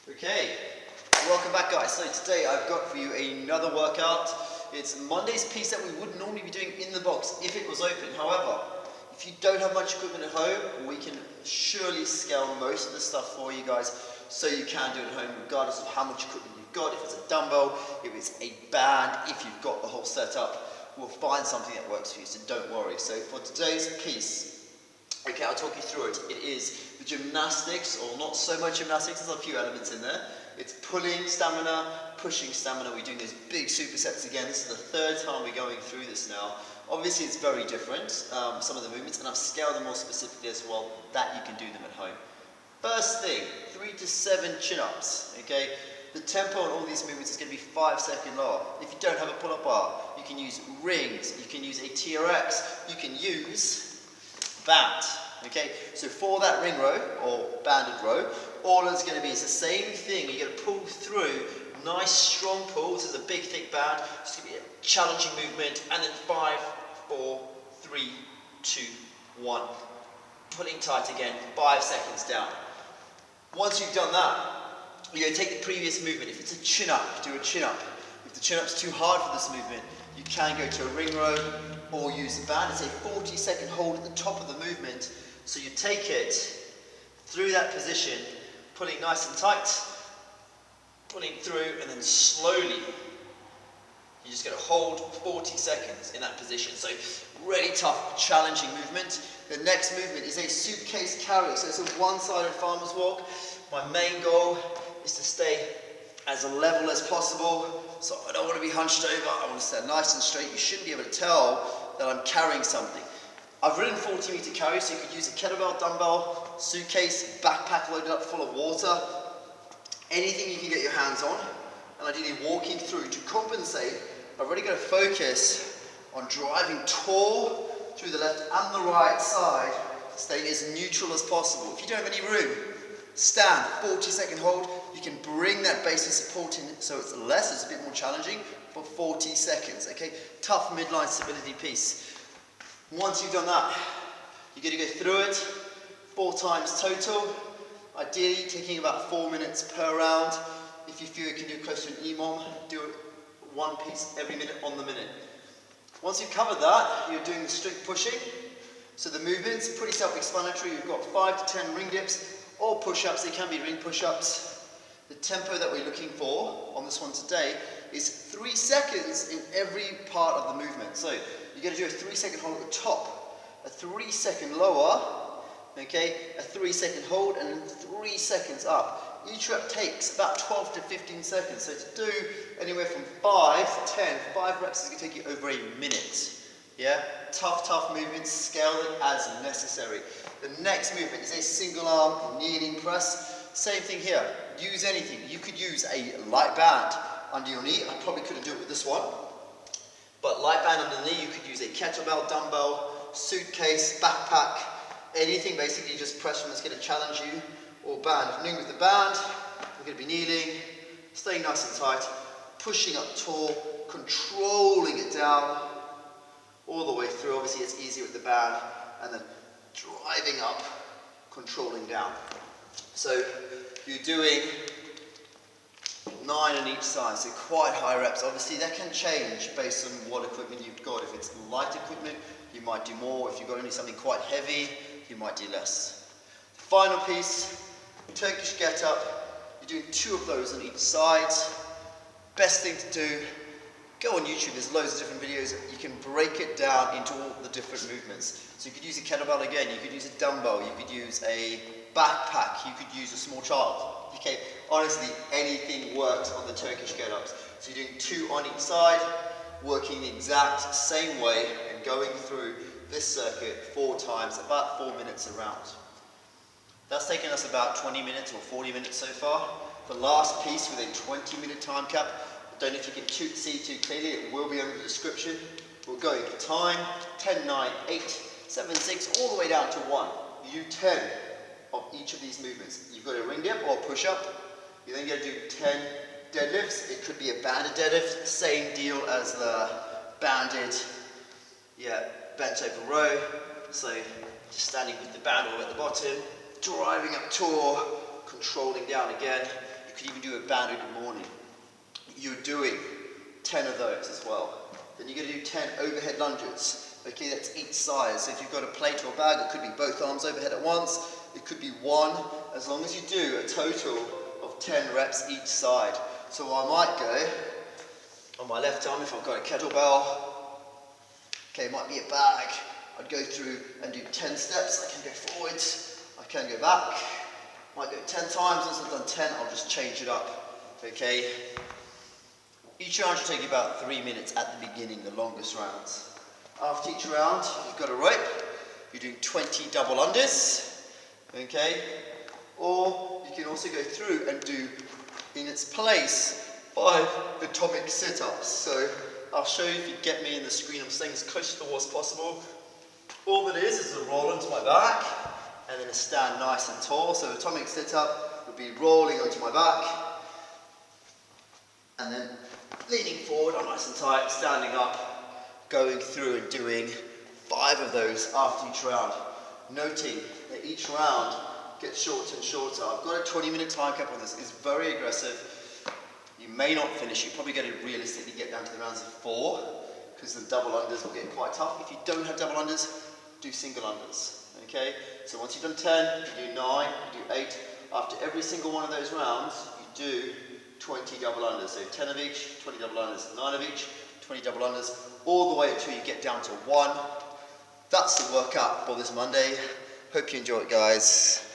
Okay, welcome back guys. So today I've got for you another workout. It's Monday's piece that we would normally be doing in the box if it was open. However, if you don't have much equipment at home, we can surely scale most of the stuff for you guys so you can do it at home regardless of how much equipment you've got. If it's a dumbbell, if it's a band, if you've got the whole setup, we'll find something that works for you, so don't worry. So for today's piece, okay, I'll talk you through it. It is the gymnastics, or not so much gymnastics, there's a few elements in there. It's pulling stamina, pushing stamina. We're doing those big supersets again. This is the third time we're going through this now. Obviously it's very different, some of the movements, and I've scaled them more specifically as well, that you can do them at home. First thing, 3 to 7 chin-ups, okay? The tempo on all these movements is going to be 5 seconds lower. If you don't have a pull-up bar, you can use rings, you can use a TRX, you can use band. Okay, so for that ring row or banded row, all it's going to be is the same thing. You're going to pull through, nice strong pull. This is a big thick band. It's going to be a challenging movement, and then 5, 4, 3, 2, 1. Pulling tight again, 5 seconds down. Once you've done that, you're going to take the previous movement. If it's a chin up, do a chin up. If the chin up's too hard for this movement, you can go to a ring row or use a band. It's a 40-second hold at the top of the movement. So you take it through that position, pulling nice and tight, pulling through, and then slowly, you're just going to hold 40 seconds in that position. So really tough, challenging movement. The next movement is a suitcase carry. So it's a one-sided farmer's walk. My main goal is to stay as level as possible. So I don't want to be hunched over. I want to stand nice and straight. You shouldn't be able to tell that I'm carrying something. I've ridden 40-meter carry, so you could use a kettlebell, dumbbell, suitcase, backpack loaded up full of water, anything you can get your hands on, and ideally walking through. To compensate, I've really got to focus on driving tall through the left and the right side, staying as neutral as possible. If you don't have any room, stand, 40-second hold. You can bring that base of support in so it's less, it's a bit more challenging, for 40 seconds, okay? Tough midline stability piece. Once you've done that, you're going to go through it 4 times total, ideally taking about 4 minutes per round. If you feel you can do close to an EMOM, do it 1 piece every minute on the minute. Once you've covered that, you're doing the strict pushing. So the movements, pretty self-explanatory. You've got 5 to 10 ring dips or push-ups. They can be ring push-ups. The tempo that we're looking for on this one today is 3 seconds in every part of the movement. So you're going to do a 3-second hold at the top, a 3-second lower, okay, a 3-second hold, and then 3 seconds up. Each rep takes about 12 to 15 seconds. So to do anywhere from 5 to 10, 5 reps is going to take you over a minute. Yeah, tough movements, scale it as necessary. The next movement is a single arm kneeling press. Same thing here, use anything. You could use a light band under your knee. I probably couldn't do it with this one. But light band under the knee, you could use a kettlebell, dumbbell, suitcase, backpack, anything basically, just press from that's going to challenge you, or band. If you're doing with the band, you're going to be kneeling, staying nice and tight, pushing up tall, controlling it down, all the way through. Obviously it's easier with the band, and then driving up, controlling down. So you're doing 9 on each side, so quite high reps. Obviously that can change based on what equipment you've got. If it's light equipment, you might do more. If you've got only something quite heavy, you might do less. Final piece, Turkish get up. You're doing 2 of those on each side. Best thing to do, go on YouTube, there's loads of different videos. You can break it down into all the different movements. So you could use a kettlebell again, you could use a dumbbell, you could use a backpack, you could use a small child. Okay, honestly, anything works on the Turkish get-ups. So you're doing 2 on each side, working the exact same way and going through this circuit 4 times, about 4 minutes a round. That's taken us about 20 minutes or 40 minutes so far. The last piece with a 20-minute time cap, I don't know if you can see too clearly, it will be under the description. We're going for time, 10, 9, 8, 7, 6, all the way down to 1. You do 10 of each of these movements. You've got a ring dip or push up. You then going to do 10 deadlifts. It could be a banded deadlift, same deal as the banded, bench over row. So just standing with the band all at the bottom, driving up tall, controlling down again. You could even do a banded good morning. You're doing 10 of those as well. Then you're going to do 10 overhead lunges. Okay, that's each side. So if you've got a plate or a bag, it could be both arms overhead at once. It could be one, as long as you do a total of 10 reps each side. So I might go on my left arm if I've got a kettlebell. Okay, it might be a bag. I'd go through and do 10 steps. I can go forwards, I can go back. Might go 10 times. Once I've done 10, I'll just change it up. Okay. Each round should take you about 3 minutes at the beginning, the longest rounds. After each round, you've got a rope. You're doing 20 double unders. Okay. Or you can also go through and do, in its place, 5 atomic sit-ups. So I'll show you if you get me in the screen. I'm staying as close to the wall as possible. All that is a roll onto my back and then a stand nice and tall. So atomic sit-up would be rolling onto my back and then leaning forward, I'm nice and tight, standing up, going through and doing 5 of those after each round. Noting that each round gets shorter and shorter. I've got a 20-minute time cap on this. It's very aggressive. You may not finish. You're probably going to realistically get down to the rounds of 4 because the double unders will get quite tough. If you don't have double unders, do single unders. Okay? So once you've done 10, you do 9, you do 8. After every single one of those rounds, you do 20 double unders. So 10 of each, 20 double unders, 9 of each, 20 double unders, all the way until you get down to 1. That's the workout for this Monday. Hope you enjoy it, guys.